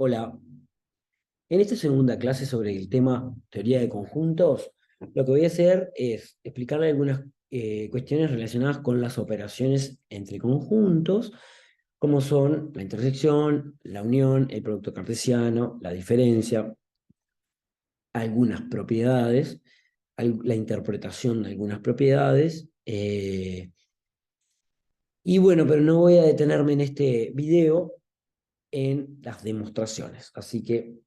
Hola, en esta segunda clase sobre el tema teoría de conjuntos, lo que voy a hacer es explicarle algunas cuestiones relacionadas con las operaciones entre conjuntos, como son la intersección, la unión, el producto cartesiano, la diferencia, algunas propiedades, la interpretación de algunas propiedades. Y bueno, pero no voy a detenerme en este video en las demostraciones, así que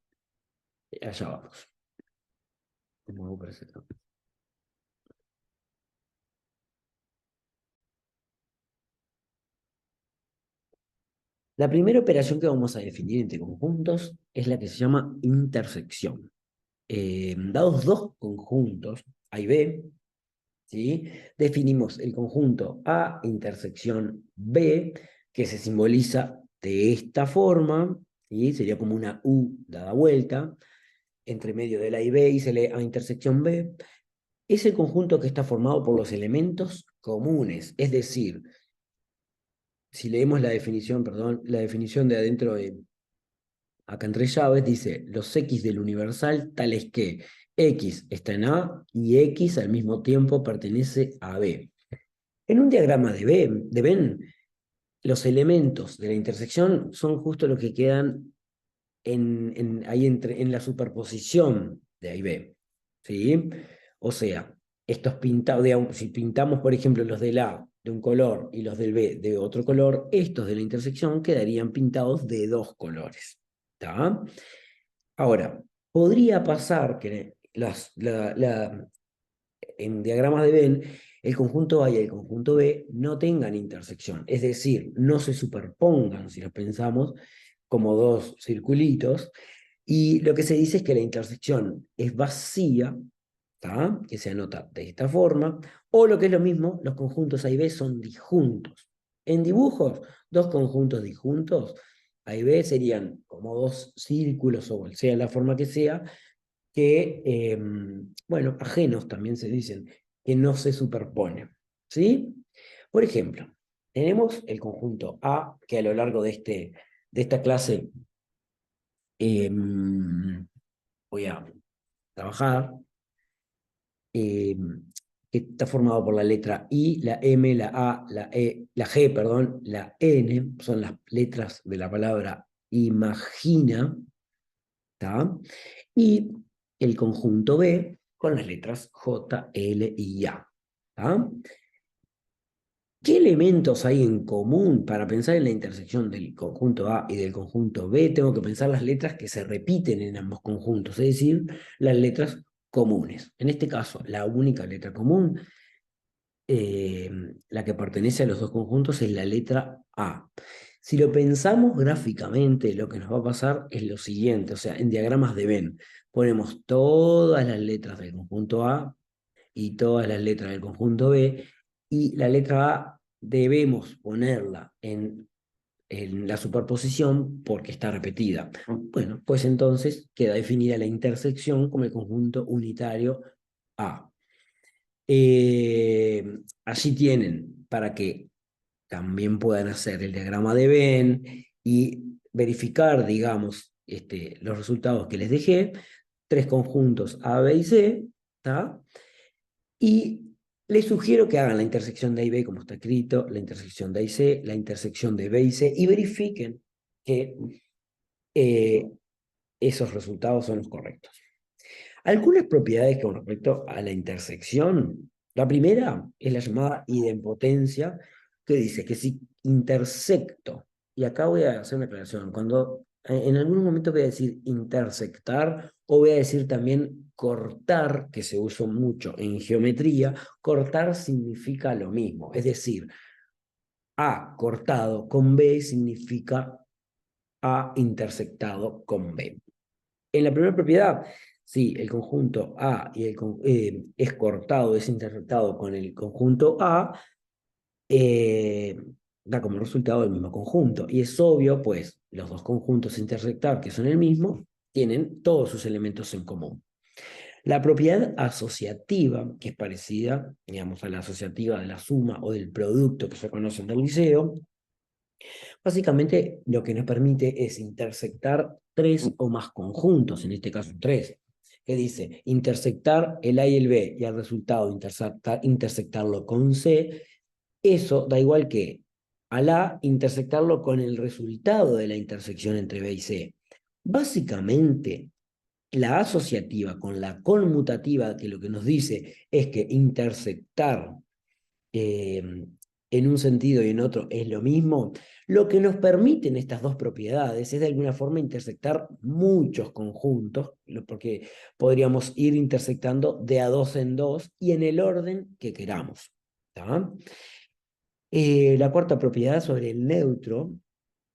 allá vamos. ¿Cómo hago para hacer esto? La primera operación que vamos a definir entre conjuntos es la que se llama intersección. Dados dos conjuntos, A y B, ¿sí? Definimos el conjunto A intersección B, que se simboliza de esta forma, ¿sí? Sería como una U dada vuelta, entre medio de la A y B, y se lee A intersección B. Es el conjunto que está formado por los elementos comunes, es decir, si leemos la definición, perdón, la definición de adentro de acá entre llaves, dice los X del universal tales que X está en A y X al mismo tiempo pertenece a B. En un diagrama de Venn, los elementos de la intersección son justo los que quedan ahí en la superposición de A y B. ¿Sí? O sea, estos pintados, digamos, si pintamos, por ejemplo, los del A de un color y los del B de otro color, estos de la intersección quedarían pintados de dos colores. ¿Está? Ahora, podría pasar que en diagramas de Venn, el conjunto A y el conjunto B no tengan intersección, es decir, no se superpongan, si los pensamos, como dos circulitos, y lo que se dice es que la intersección es vacía, ¿tá? Que se anota de esta forma, o lo que es lo mismo, los conjuntos A y B son disjuntos. En dibujos, dos conjuntos disjuntos, A y B serían como dos círculos, o sea la forma que sea, que, bueno, ajenos también se dicen, que no se superponen, ¿sí? Por ejemplo, tenemos el conjunto A, que a lo largo de esta clase voy a trabajar, eh, que está formado por la letra I, la M, la A, la G, perdón, la N, son las letras de la palabra imagina, ¿tá? Y el conjunto B con las letras J, L y A. ¿Tá? ¿Qué elementos hay en común para pensar en la intersección del conjunto A y del conjunto B? Tengo que pensar las letras que se repiten en ambos conjuntos, es decir, las letras comunes. En este caso, la única letra común, eh, la que pertenece a los dos conjuntos, es la letra A. Si lo pensamos gráficamente, lo que nos va a pasar es lo siguiente, o sea, en diagramas de Venn, ponemos todas las letras del conjunto A y todas las letras del conjunto B, y la letra A debemos ponerla en la superposición porque está repetida. Bueno, pues entonces queda definida la intersección como el conjunto unitario A. Eh, Allí tienen para que también puedan hacer el diagrama de Venn y verificar, digamos, los resultados que les dejé, tres conjuntos A, B y C, ¿tá? Y les sugiero que hagan la intersección de A y B, como está escrito, la intersección de A y C, la intersección de B y C, y verifiquen que eh, esos resultados son los correctos. Algunas propiedades con respecto a la intersección. La primera es la llamada idempotencia, que dice que si intersecto, y acá voy a hacer una aclaración, cuando en algún momento voy a decir intersectar o voy a decir también cortar, que se usa mucho en geometría, cortar significa lo mismo, es decir, A cortado con B significa A intersectado con B. En la primera propiedad, si el conjunto A es cortado, es intersectado con el conjunto A, eh, da como resultado el mismo conjunto. Y es obvio, pues, los dos conjuntos a intersectar, que son el mismo, tienen todos sus elementos en común. La propiedad asociativa, que es parecida, digamos, a la asociativa de la suma o del producto que se conoce en el liceo, Básicamente lo que nos permite es intersectar tres o más conjuntos, en este caso tres, que dice intersectar el A y el B y al resultado intersectarlo con C. Eso da igual que al A intersectarlo con el resultado de la intersección entre B y C. Básicamente, la asociativa con la conmutativa, que lo que nos dice es que intersectar eh, en un sentido y en otro es lo mismo, lo que nos permiten estas dos propiedades es de alguna forma intersectar muchos conjuntos, porque podríamos ir intersectando de a dos en dos y en el orden que queramos. ¿Tá? La cuarta propiedad sobre el neutro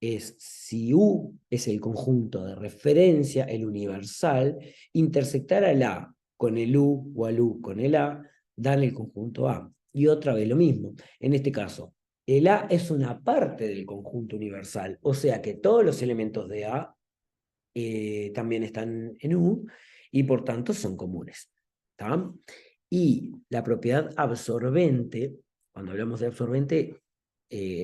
es si U es el conjunto de referencia, el universal, intersectar al A con el U o al U con el A dan el conjunto A. Y otra vez lo mismo. En este caso, el A es una parte del conjunto universal, o sea que todos los elementos de A también están en U y por tanto son comunes. ¿Tá? Y la propiedad absorbente, cuando hablamos de absorbente,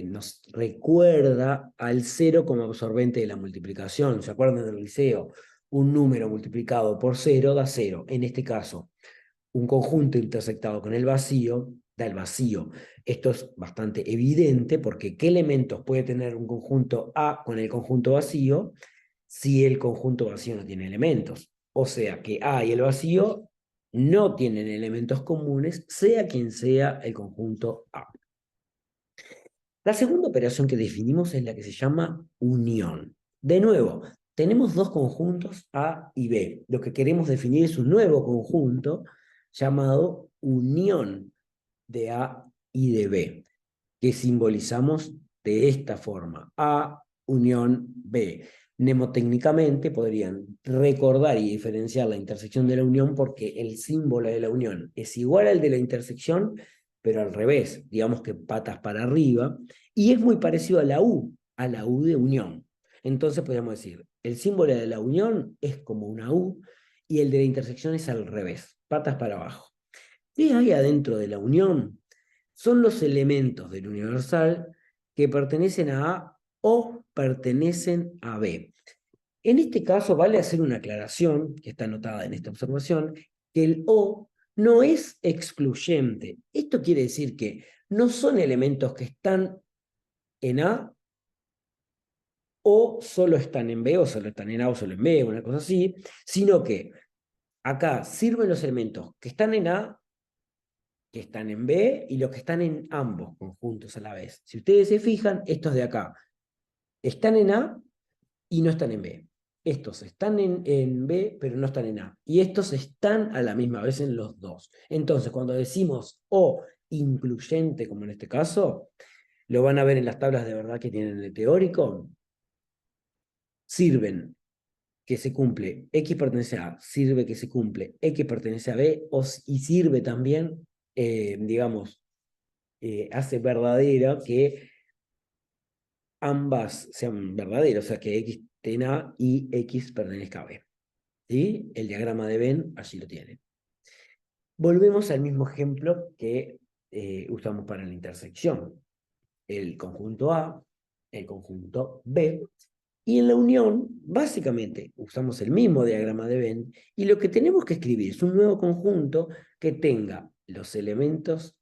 nos recuerda al cero como absorbente de la multiplicación. ¿Se acuerdan del liceo? Un número multiplicado por cero da cero. En este caso, un conjunto intersectado con el vacío da el vacío. Esto es bastante evidente porque ¿qué elementos puede tener un conjunto A con el conjunto vacío si el conjunto vacío no tiene elementos? O sea que A y el vacío no tienen elementos comunes, sea quien sea el conjunto A. La segunda operación que definimos es la que se llama unión. De nuevo, tenemos dos conjuntos A y B. Lo que queremos definir es un nuevo conjunto llamado unión de A y de B, que simbolizamos de esta forma: A unión B. Mnemotécnicamente podrían recordar y diferenciar la intersección de la unión porque el símbolo de la unión es igual al de la intersección, pero al revés, digamos que patas para arriba, y es muy parecido a la U de unión. Entonces podríamos decir, el símbolo de la unión es como una U y el de la intersección es al revés, patas para abajo. ¿Qué hay adentro de la unión? Son los elementos del universal que pertenecen a A o pertenecen a B. En este caso vale hacer una aclaración, que está anotada en esta observación, que el O no es excluyente. Esto quiere decir que no son elementos que están en A o solo están en B, o solo están en A o solo en B, una cosa así, sino que acá sirven los elementos que están en A, que están en B y los que están en ambos conjuntos a la vez. Si ustedes se fijan, estos de acá están en A y no están en B. Estos están en B, pero no están en A. Y estos están a la misma vez en los dos. Entonces, cuando decimos O incluyente, como en este caso, lo van a ver en las tablas de verdad que tienen el teórico, sirven que se cumple X pertenece a A, sirve que se cumple X pertenece a B, y sirve también, digamos, hace verdadera que ambas sean verdaderas, o sea, que X esté A y X pertenezca a B. ¿Sí? El diagrama de Venn allí lo tiene. Volvemos al mismo ejemplo que usamos para la intersección. El conjunto A, el conjunto B, y en la unión, básicamente, usamos el mismo diagrama de Venn, y lo que tenemos que escribir es un nuevo conjunto que tenga los elementos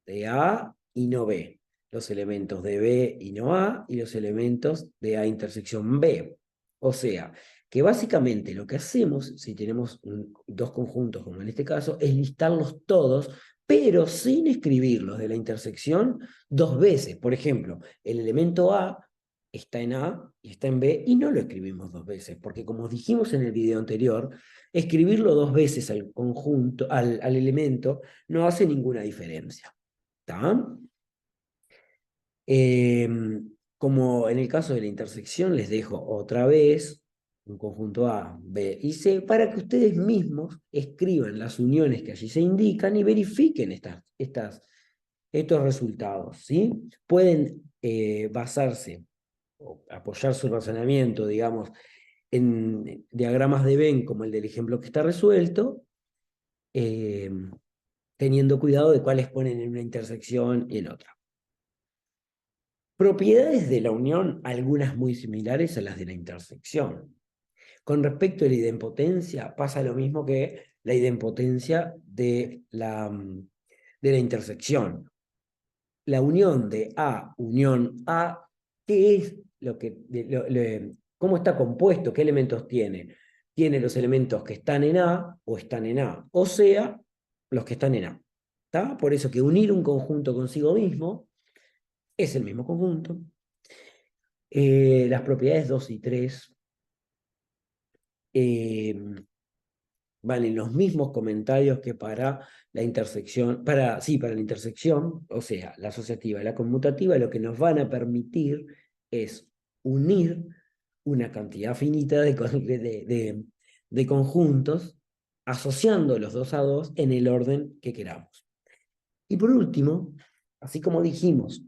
de A y no B, los elementos de B y no A, y los elementos de A intersección B. O sea, que básicamente lo que hacemos, si tenemos dos conjuntos, como en este caso, es listarlos todos, pero sin escribirlos de la intersección dos veces. Por ejemplo, el elemento A está en A y está en B, y no lo escribimos dos veces, porque como dijimos en el video anterior, escribirlo dos veces al conjunto, al elemento, no hace ninguna diferencia. ¿Está? Como en el caso de la intersección, les dejo otra vez un conjunto A, B y C para que ustedes mismos escriban las uniones que allí se indican y verifiquen estos resultados. ¿Sí? Pueden basarse o apoyar su razonamiento, digamos, en diagramas de Venn como el del ejemplo que está resuelto, eh, teniendo cuidado de cuáles ponen en una intersección y en otra. Propiedades de la unión, algunas muy similares a las de la intersección. Con respecto a la idempotencia, pasa lo mismo que la idempotencia de la intersección. La unión de A, unión A, ¿qué es cómo está compuesto? ¿Qué elementos tiene? Tiene los elementos que están en A o están en A, o sea, los que están en A. ¿Está? Por eso que unir un conjunto consigo mismo es el mismo conjunto. Las propiedades 2 y 3 eh, van en los mismos comentarios que para la intersección, para la intersección, o sea, la asociativa y la conmutativa, lo que nos van a permitir es unir una cantidad finita de conjuntos, asociando los dos a dos en el orden que queramos. Y por último, así como dijimos,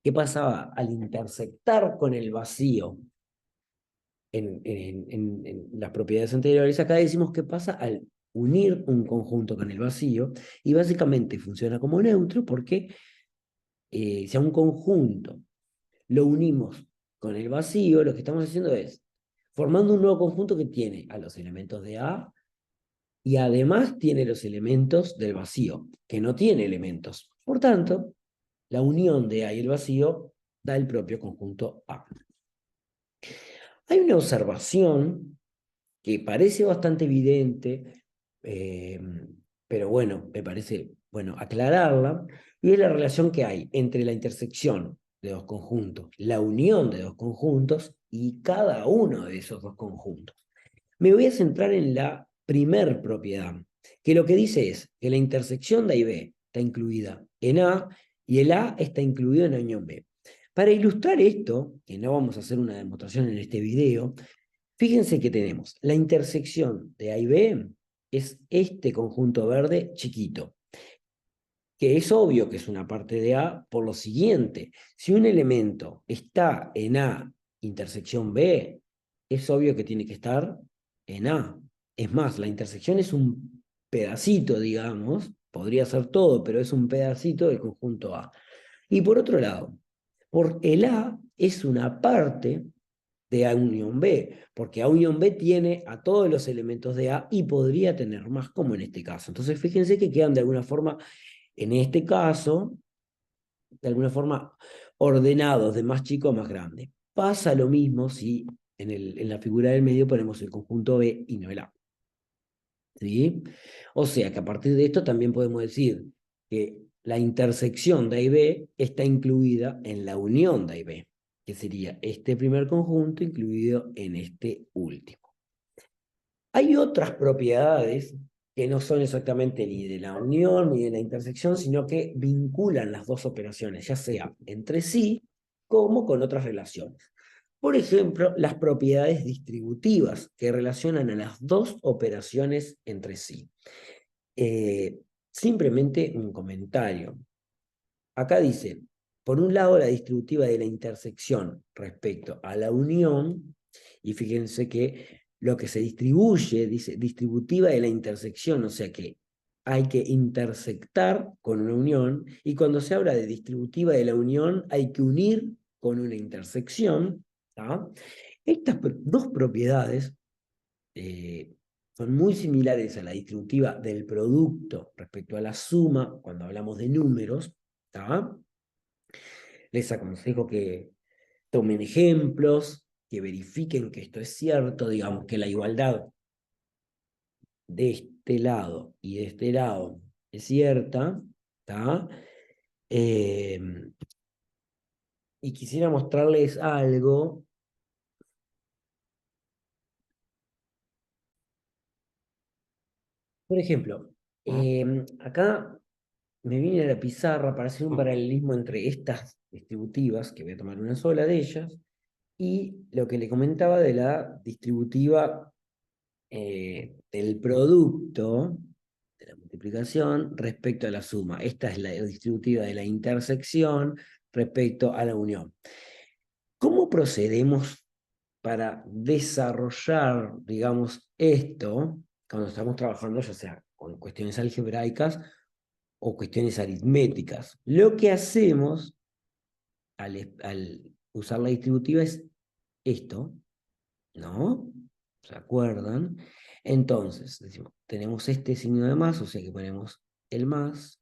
¿qué pasaba al intersectar con el vacío en las propiedades anteriores? Acá decimos qué pasa al unir un conjunto con el vacío, y básicamente funciona como neutro porque si a un conjunto lo unimos con el vacío, lo que estamos haciendo es formando un nuevo conjunto que tiene a los elementos de A y además tiene los elementos del vacío, que no tiene elementos. Por tanto, la unión de A y el vacío da el propio conjunto A. Hay una observación que parece bastante evidente, eh, pero bueno, me parece bueno aclararla, y es la relación que hay entre la intersección de dos conjuntos, la unión de dos conjuntos y cada uno de esos dos conjuntos. Me voy a centrar en la primer propiedad, que lo que dice es que la intersección de A y B está incluida en A y el A está incluido en la unión B. Para ilustrar esto, que no vamos a hacer una demostración en este video, fíjense que tenemos la intersección de A y B, es este conjunto verde chiquito, que es obvio que es una parte de A por lo siguiente: si un elemento está en A intersección B, es obvio que tiene que estar en A. Es más, la intersección es un pedacito, digamos, podría ser todo, pero es un pedacito del conjunto A. Y por otro lado, por el A es una parte de A unión B, porque A unión B tiene a todos los elementos de A y podría tener más, como en este caso. Entonces, fíjense que quedan de alguna forma, en este caso, de alguna forma ordenados de más chico a más grande. Pasa lo mismo si en la figura del medio ponemos el conjunto B y no el A. ¿Sí? O sea que a partir de esto también podemos decir que la intersección de A y B está incluida en la unión de A y B, que sería este primer conjunto incluido en este último. Hay otras propiedades que no son exactamente ni de la unión ni de la intersección, sino que vinculan las dos operaciones, ya sea entre sí como con otras relaciones. Por ejemplo, las propiedades distributivas que relacionan a las dos operaciones entre sí. Simplemente un comentario. Acá dice, por un lado, la distributiva de la intersección respecto a la unión, y fíjense que lo que se distribuye, dice distributiva de la intersección, o sea que hay que intersectar con una unión, y cuando se habla de distributiva de la unión, hay que unir con una intersección. ¿Tá? Estas dos propiedades eh, son muy similares a la distributiva del producto respecto a la suma cuando hablamos de números. ¿Tá? Les aconsejo que tomen ejemplos, que verifiquen que esto es cierto, digamos que la igualdad de este lado y de este lado es cierta, ¿tá? Eh, y quisiera mostrarles algo. Por ejemplo, acá me viene a la pizarra para hacer un paralelismo entre estas distributivas, que voy a tomar una sola de ellas, y lo que le comentaba de la distributiva del producto, de la multiplicación, respecto a la suma. Esta es la distributiva de la intersección respecto a la unión. ¿Cómo procedemos para desarrollar, digamos, esto cuando estamos trabajando, ya sea con cuestiones algebraicas o cuestiones aritméticas? Lo que hacemos al usar la distributiva es esto, ¿no? ¿Se acuerdan? Entonces, decimos, tenemos este signo de más, o sea que ponemos el más,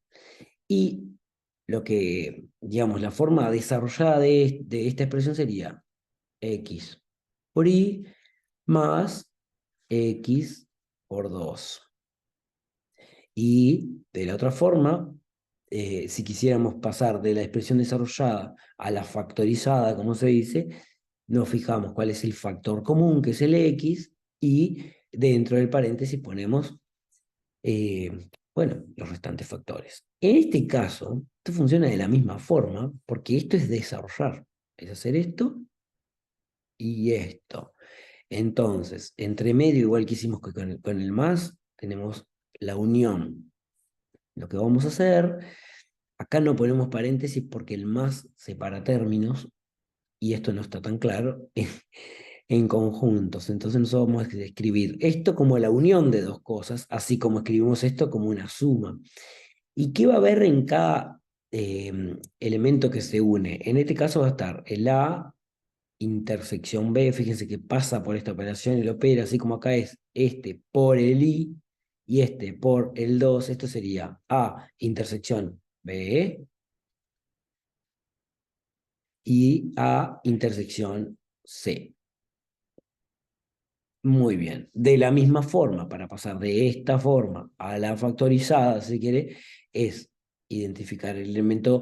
y lo que, digamos, la forma desarrollada de esta expresión sería x por y más x por 2. Y de la otra forma, si quisiéramos pasar de la expresión desarrollada a la factorizada, como se dice, nos fijamos cuál es el factor común, que es el x, y dentro del paréntesis ponemos, bueno, los restantes factores. En este caso, esto funciona de la misma forma, porque esto es desarrollar, es hacer esto y esto. Entonces, entre medio, igual que hicimos con el más, tenemos la unión. Lo que vamos a hacer, acá no ponemos paréntesis porque el más separa términos, y esto no está tan claro, en conjuntos. Entonces nosotros vamos a escribir esto como la unión de dos cosas, así como escribimos esto como una suma. ¿Y qué va a haber en cada elemento que se une? En este caso va a estar el A intersección B, fíjense que pasa por esta operación y lo opera, así como acá es este por el I y este por el 2, esto sería A intersección B y A intersección C. Muy bien. De la misma forma, para pasar de esta forma a la factorizada, si quiere, es identificar el elemento,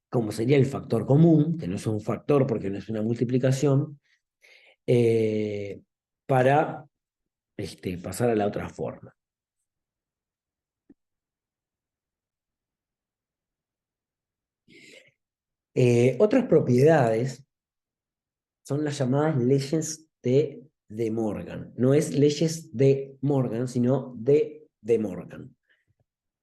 como sería el factor común, que no es un factor porque no es una multiplicación, eh, para pasar a la otra forma. Otras propiedades son las llamadas leyes de Morgan. No es leyes de Morgan, sino de Morgan.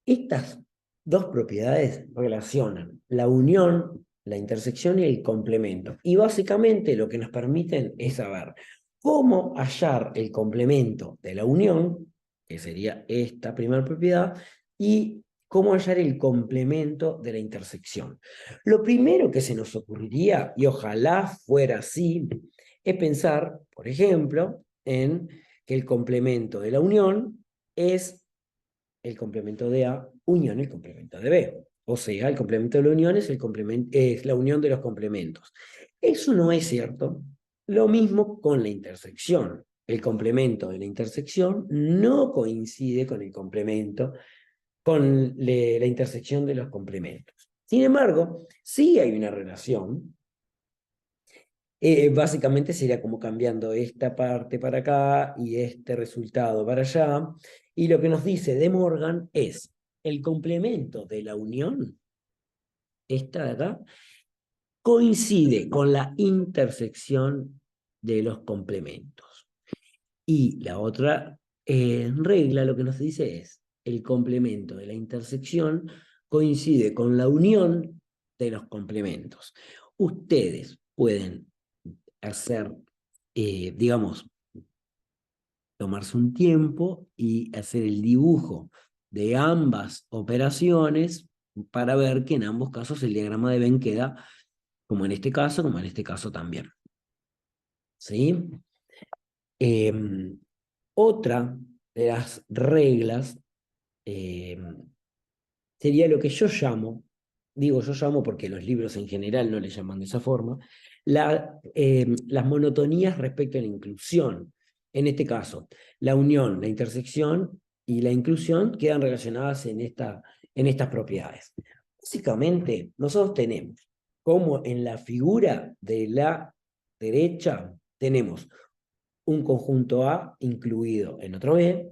Estas dos propiedades relacionan la unión, la intersección y el complemento. Y básicamente lo que nos permiten es saber cómo hallar el complemento de la unión, que sería esta primera propiedad, y cómo hallar el complemento de la intersección. Lo primero que se nos ocurriría, y ojalá fuera así, es pensar, por ejemplo, en que el complemento de la unión es el complemento de A unión el complemento de B. O sea, el complemento de la unión es, es la unión de los complementos. Eso no es cierto. Lo mismo con la intersección. El complemento de la intersección no coincide con el complemento, con la intersección de los complementos. Sin embargo, sí hay una relación. Básicamente sería como cambiando esta parte para acá y este resultado para allá. Y lo que nos dice De Morgan es el complemento de la unión, esta de acá, coincide con la intersección de los complementos. Y la otra regla lo que nos dice es el complemento de la intersección coincide con la unión de los complementos. Ustedes pueden hacer, digamos, tomarse un tiempo y hacer el dibujo de ambas operaciones para ver que en ambos casos el diagrama de Venn queda como en este caso, como en este caso también. ¿Sí? Otra de las reglas sería lo que yo llamo, digo yo llamo porque los libros en general no le llaman de esa forma, las monotonías respecto a la inclusión. En este caso, la unión, la intersección y la inclusión quedan relacionadas en estas propiedades. Básicamente, nosotros tenemos, como en la figura de la derecha, tenemos un conjunto A incluido en otro B,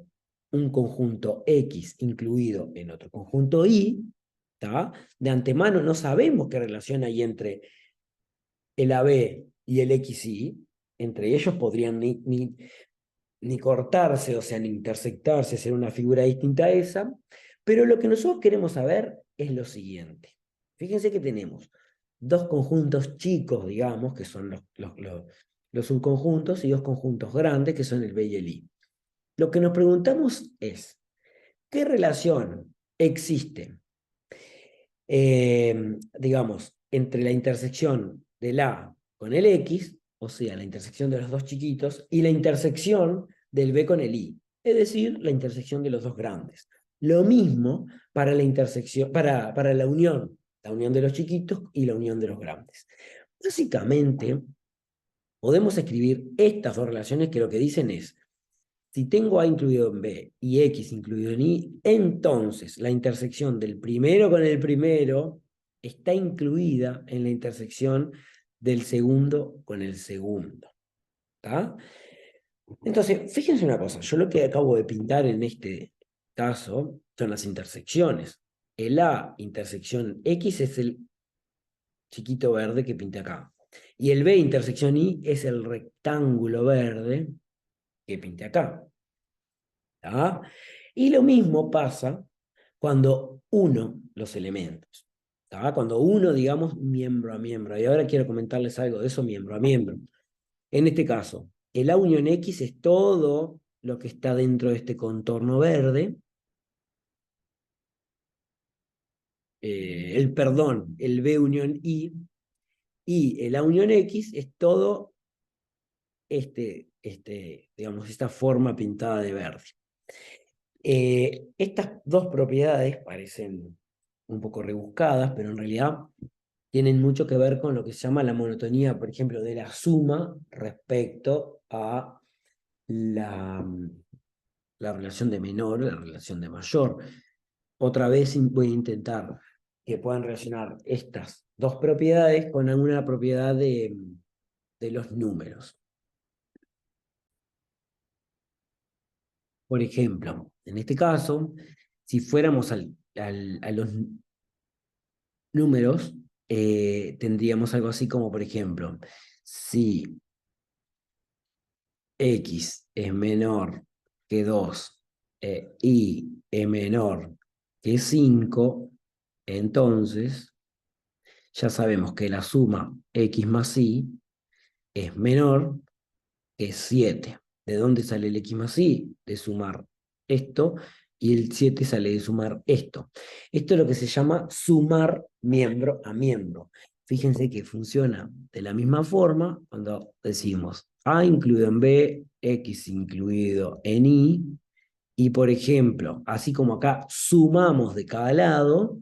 un conjunto X incluido en otro conjunto Y, ¿tá? De antemano no sabemos qué relación hay entre el AB y el XY, entre ellos podrían ni cortarse, o sea, ni intersectarse, ser una figura distinta a esa, pero lo que nosotros queremos saber es lo siguiente. Fíjense que tenemos dos conjuntos chicos, digamos, que son los subconjuntos, y dos conjuntos grandes, que son el B y el I. Lo que nos preguntamos es, ¿qué relación existe, digamos, entre la intersección del A con el X, o sea, la intersección de los dos chiquitos, y la intersección del B con el I, es decir, la intersección de los dos grandes. Lo mismo para la intersección, para la unión de los chiquitos y la unión de los grandes. Básicamente, podemos escribir estas dos relaciones que lo que dicen es, si tengo A incluido en B y X incluido en Y, entonces la intersección del primero con el primero está incluida en la intersección del segundo con el segundo. ¿Tá? Entonces, fíjense una cosa, yo lo que acabo de pintar en este caso son las intersecciones. El A intersección X es el chiquito verde que pinté acá. Y el B intersección Y es el rectángulo verde que pinté acá. ¿Tá? Y lo mismo pasa cuando uno los elementos. ¿Tá? Cuando uno, digamos, miembro a miembro. Y ahora quiero comentarles algo de eso miembro a miembro. En este caso, el A unión X es todo lo que está dentro de este contorno verde. El B unión y el A unión X es todo digamos, esta forma pintada de verde. Estas dos propiedades parecen un poco rebuscadas, pero en realidad tienen mucho que ver con lo que se llama la monotonía, por ejemplo, de la suma respecto a la, la relación de menor, la relación de mayor. Otra vez voy a intentar que puedan relacionar estas dos propiedades con alguna propiedad de los números. Por ejemplo, en este caso, si fuéramos a los números, tendríamos algo así como, por ejemplo, si X es menor que 2 y es menor que 5, entonces ya sabemos que la suma X más Y es menor que 7. ¿De dónde sale el X más Y? De sumar esto, y el 7 sale de sumar esto. Esto es lo que se llama sumar miembro a miembro. Fíjense que funciona de la misma forma cuando decimos A incluido en B, X incluido en Y, y por ejemplo, así como acá sumamos de cada lado,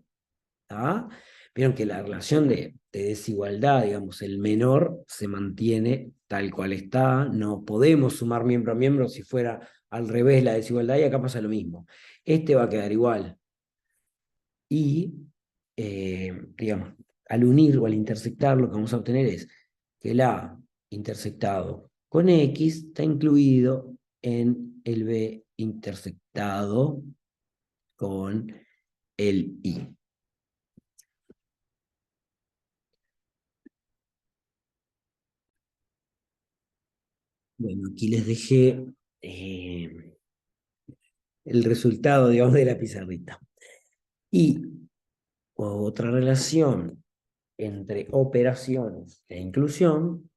¿tá? Vieron que la relación de desigualdad, digamos, el menor se mantiene tal cual está, no podemos sumar miembro a miembro si fuera al revés la desigualdad y acá pasa lo mismo. Este va a quedar igual. Y, digamos, al unir o al intersectar lo que vamos a obtener es que el A intersectado con X está incluido en el B intersectado con el Y. Bueno, aquí les dejé el resultado, digamos, de la pizarrita. Y otra relación entre operaciones e inclusión,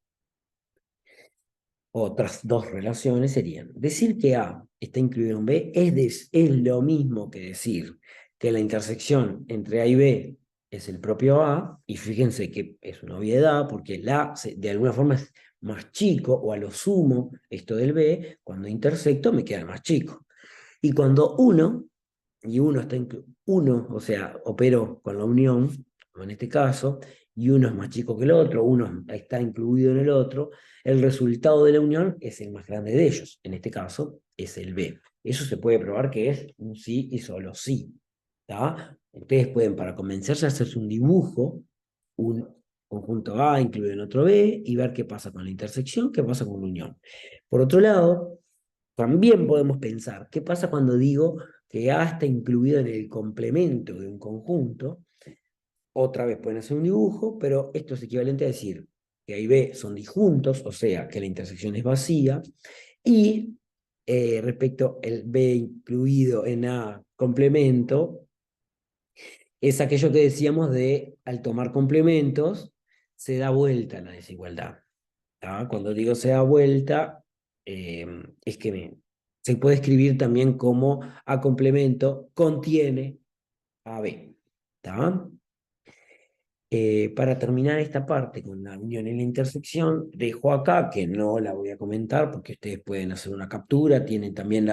otras dos relaciones serían, decir que A está incluido en B es lo mismo que decir que la intersección entre A y B es el propio A, y fíjense que es una obviedad, porque el A de alguna forma es más chico, o a lo sumo esto del B, cuando intersecto me queda más chico. Y cuando uno está uno, o sea, opero con la unión, como en este caso, y uno es más chico que el otro, uno está incluido en el otro, el resultado de la unión es el más grande de ellos. En este caso, es el B. Eso se puede probar que es un sí y solo sí. ¿Tá? Ustedes pueden, para convencerse, hacerse un dibujo, un conjunto A incluido en otro B, y ver qué pasa con la intersección, qué pasa con la unión. Por otro lado, también podemos pensar, ¿qué pasa cuando digo que A está incluido en el complemento de un conjunto? Otra vez pueden hacer un dibujo, pero esto es equivalente a decir que A y B son disjuntos, o sea, que la intersección es vacía, y respecto al B incluido en A complemento, es aquello que decíamos de, al tomar complementos, se da vuelta la desigualdad. ¿Tá? Cuando digo se da vuelta, es que se puede escribir también como A complemento contiene a B. ¿Tá? Para terminar esta parte con la unión y la intersección, dejo acá, que no la voy a comentar porque ustedes pueden hacer una captura, tienen también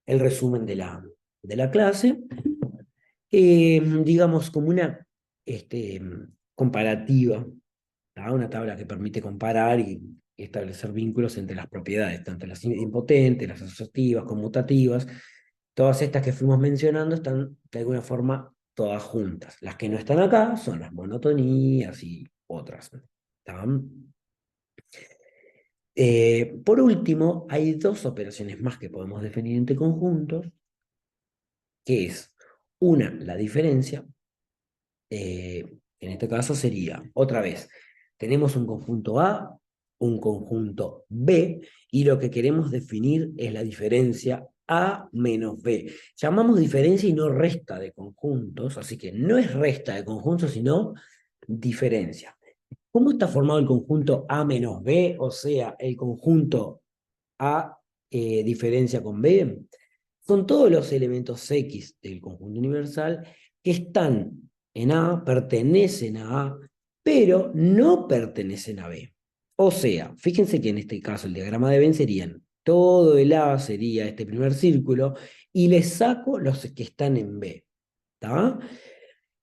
el resumen de la clase, digamos como una este, comparativa, ¿tá? Una tabla que permite comparar y establecer vínculos entre las propiedades, tanto las impotentes, las asociativas, conmutativas. Todas estas que fuimos mencionando están de alguna forma todas juntas. Las que no están acá son las monotonías y otras. ¿Tá? Por último, hay dos operaciones más que podemos definir entre conjuntos, que es una, la diferencia. En este caso sería, otra vez, tenemos un conjunto A, un conjunto B, y lo que queremos definir es la diferencia A menos B. Llamamos diferencia y no resta de conjuntos, así que no es resta de conjuntos, sino diferencia. ¿Cómo está formado el conjunto A menos B? O sea, el conjunto A diferencia con B. Son todos los elementos X del conjunto universal que están en A, pertenecen a A, pero no pertenecen a B. O sea, fíjense que en este caso el diagrama de Venn serían, todo el A sería este primer círculo, y le saco los que están en B. ¿Tá?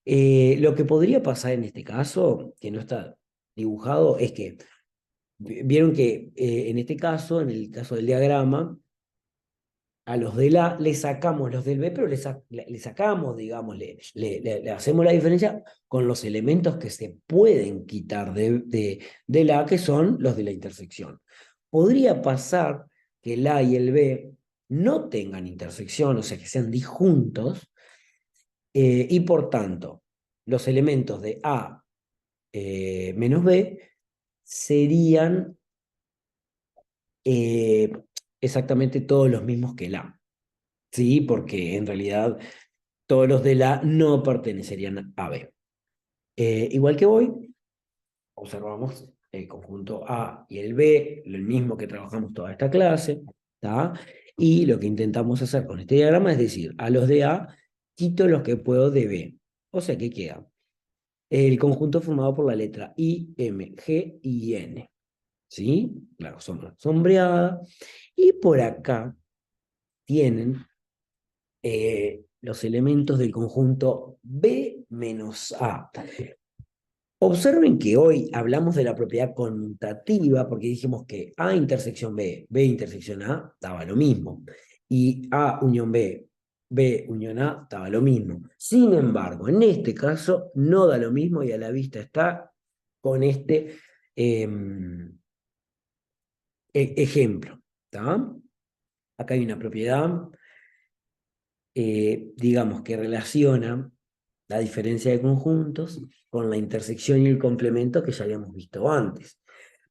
Lo que podría pasar en este caso, que no está dibujado, es que vieron que en este caso, en el caso del diagrama, a los del A le sacamos los del B, pero le sacamos, digamos, le hacemos la diferencia con los elementos que se pueden quitar del A, que son los de la intersección. Podría pasar que el A y el B no tengan intersección, o sea, que sean disjuntos, y por tanto, los elementos de A menos B serían eh, exactamente todos los mismos que el A. Sí, porque en realidad todos los de la no pertenecerían a B. Igual que hoy, observamos el conjunto A y el B, lo mismo que trabajamos toda esta clase, ¿tá? Y lo que intentamos hacer con este diagrama es decir, a los de A quito los que puedo de B. O sea que queda el conjunto formado por la letra I, M, G y N. ¿Sí? Claro, sombra sombreada. Y por acá tienen los elementos del conjunto B menos A. Observen que hoy hablamos de la propiedad conmutativa porque dijimos que A intersección B, B intersección A daba lo mismo. Y A unión B, B unión A daba lo mismo. Sin embargo, en este caso no da lo mismo y a la vista está con este eh, ejemplo. ¿Tá? Acá hay una propiedad digamos, que relaciona la diferencia de conjuntos con la intersección y el complemento que ya habíamos visto antes.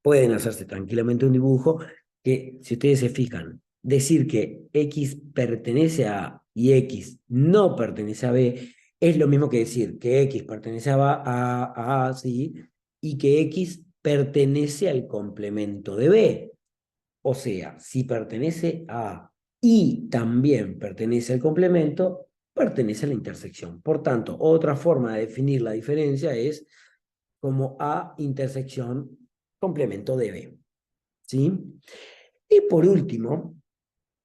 Pueden hacerse tranquilamente un dibujo que, si ustedes se fijan, decir que X pertenece a A y X no pertenece a B es lo mismo que decir que X pertenece a A, ¿sí? Y que X pertenece al complemento de B. O sea, si pertenece a y también pertenece al complemento, pertenece a la intersección. Por tanto, otra forma de definir la diferencia es como A intersección complemento de B. ¿Sí? Y por último,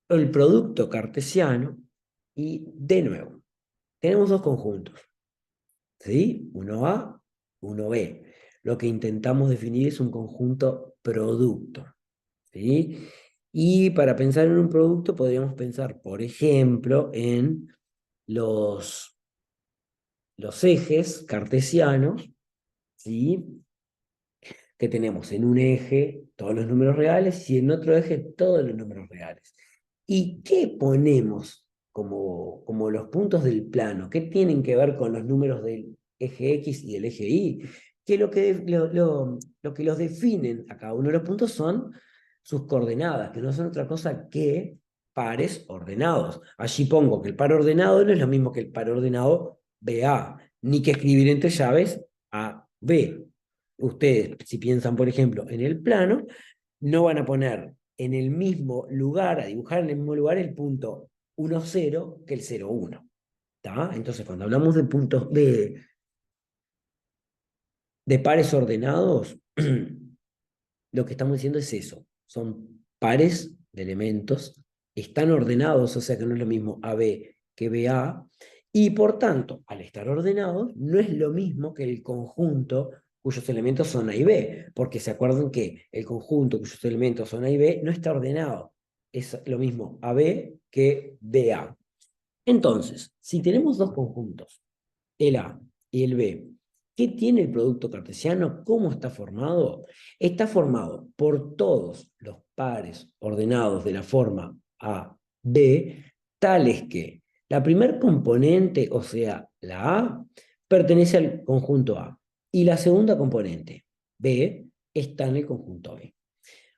el producto cartesiano. Y de nuevo, tenemos dos conjuntos. ¿Sí? Uno A, uno B. Lo que intentamos definir es un conjunto producto. ¿Sí? Y para pensar en un producto podríamos pensar, por ejemplo, en los ejes cartesianos, ¿sí? Que tenemos en un eje todos los números reales y en otro eje todos los números reales. ¿Y qué ponemos como los puntos del plano? ¿Qué tienen que ver con los números del eje X y del eje Y? Que lo que los definen a cada uno de los puntos son sus coordenadas, que no son otra cosa que pares ordenados. Allí pongo que el par ordenado no es lo mismo que el par ordenado BA, ni que escribir entre llaves AB. Ustedes, si piensan, por ejemplo, en el plano, no van a poner en el mismo lugar, a dibujar en el mismo lugar el punto 1, 0 que el 0, 1. ¿Tá? Entonces, cuando hablamos de puntos de pares ordenados, lo que estamos diciendo es eso. Son pares de elementos, están ordenados, o sea que no es lo mismo AB que BA, y por tanto, al estar ordenados, no es lo mismo que el conjunto cuyos elementos son A y B, porque se acuerdan que el conjunto cuyos elementos son A y B no está ordenado. Es lo mismo AB que BA. Entonces, si tenemos dos conjuntos, el A y el B, ¿qué tiene el producto cartesiano? ¿Cómo está formado? Está formado por todos los pares ordenados de la forma A, B, tales que la primer componente, o sea, la A, pertenece al conjunto A y la segunda componente, B, está en el conjunto B.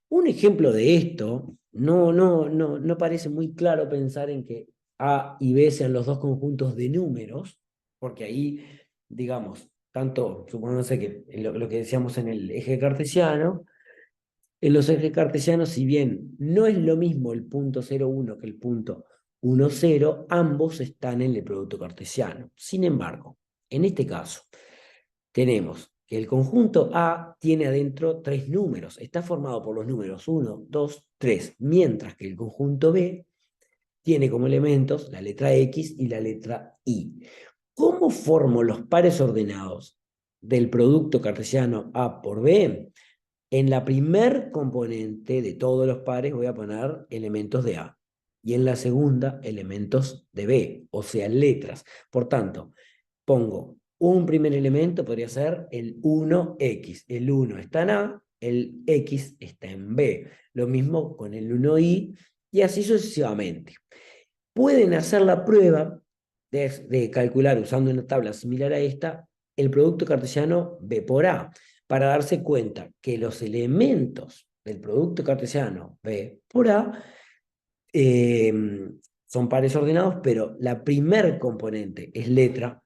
Un ejemplo de esto, no parece muy claro pensar en que A y B sean los dos conjuntos de números, porque ahí, digamos, tanto, supongamos que lo que decíamos en el eje cartesiano, en los ejes cartesianos, si bien no es lo mismo el punto 0,1 que el punto 1,0, ambos están en el producto cartesiano. Sin embargo, en este caso, tenemos que el conjunto A tiene adentro tres números, está formado por los números 1, 2, 3, mientras que el conjunto B tiene como elementos la letra X y la letra Y. ¿Cómo formo los pares ordenados del producto cartesiano A por B? En la primer componente de todos los pares voy a poner elementos de A y en la segunda elementos de B, o sea, letras. Por tanto, pongo un primer elemento, podría ser el 1x. El 1 está en A, el x está en B. Lo mismo con el 1y y así sucesivamente. Pueden hacer la prueba de calcular usando una tabla similar a esta el producto cartesiano B por A para darse cuenta que los elementos del producto cartesiano B por A eh, son pares ordenados, pero la primer componente es letra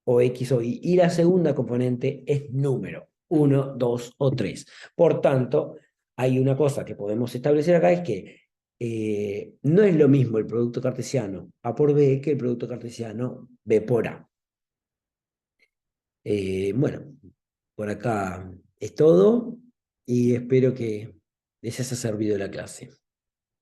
o X o Y, y la segunda componente es número, 1, 2 o 3. Por tanto, hay una cosa que podemos establecer acá, es que no es lo mismo el producto cartesiano A por B que el producto cartesiano B por A. Bueno, por acá es todo y espero que les haya servido la clase.